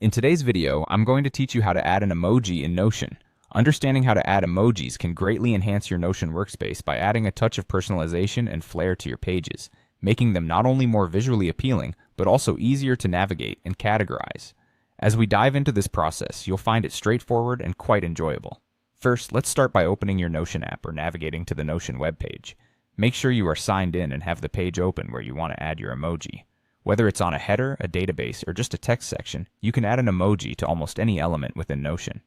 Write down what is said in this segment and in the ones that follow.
In today's video, I'm going to teach you how to add an emoji in Notion. Understanding how to add emojis can greatly enhance your Notion workspace by adding a touch of personalization and flair to your pages, making them not only more visually appealing, but also easier to navigate and categorize. As we dive into this process, you'll find it straightforward and quite enjoyable. First, let's start by opening your Notion app or navigating to the Notion webpage. Make sure you are signed in and have the page open where you want to add your emoji. Whether it's on a header, a database, or just a text section, you can add an emoji to almost any element within Notion.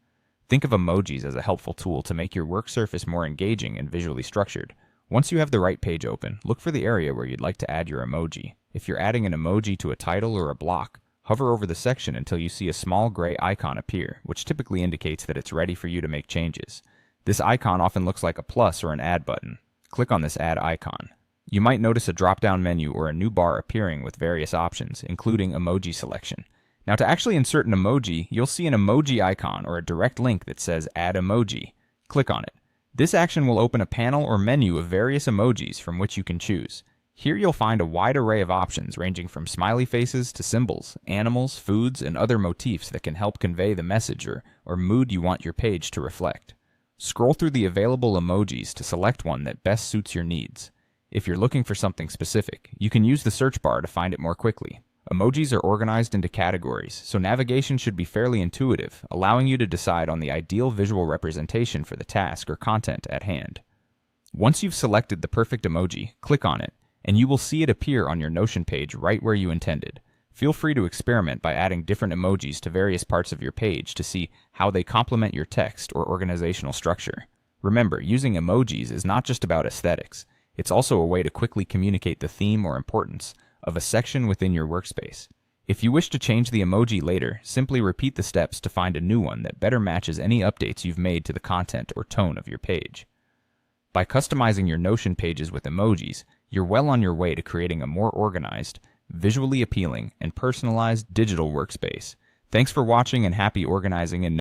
Think of emojis as a helpful tool to make your work surface more engaging and visually structured. Once you have the right page open, look for the area where you'd like to add your emoji. If you're adding an emoji to a title or a block, hover over the section until you see a small gray icon appear, which typically indicates that it's ready for you to make changes. This icon often looks like a plus or an add button. Click on this add icon. You might notice a drop-down menu or a new bar appearing with various options, including emoji selection. Now, to actually insert an emoji, you'll see an emoji icon or a direct link that says Add Emoji. Click on it. This action will open a panel or menu of various emojis from which you can choose. Here you'll find a wide array of options ranging from smiley faces to symbols, animals, foods, and other motifs that can help convey the message or mood you want your page to reflect. Scroll through the available emojis to select one that best suits your needs. If you're looking for something specific, you can use the search bar to find it more quickly. Emojis are organized into categories, so navigation should be fairly intuitive, allowing you to decide on the ideal visual representation for the task or content at hand. Once you've selected the perfect emoji, click on it, and you will see it appear on your Notion page right where you intended. Feel free to experiment by adding different emojis to various parts of your page to see how they complement your text or organizational structure. Remember, using emojis is not just about aesthetics. It's also a way to quickly communicate the theme or importance of a section within your workspace. If you wish to change the emoji later, simply repeat the steps to find a new one that better matches any updates you've made to the content or tone of your page. By customizing your Notion pages with emojis, you're well on your way to creating a more organized, visually appealing, and personalized digital workspace. Thanks for watching and happy organizing in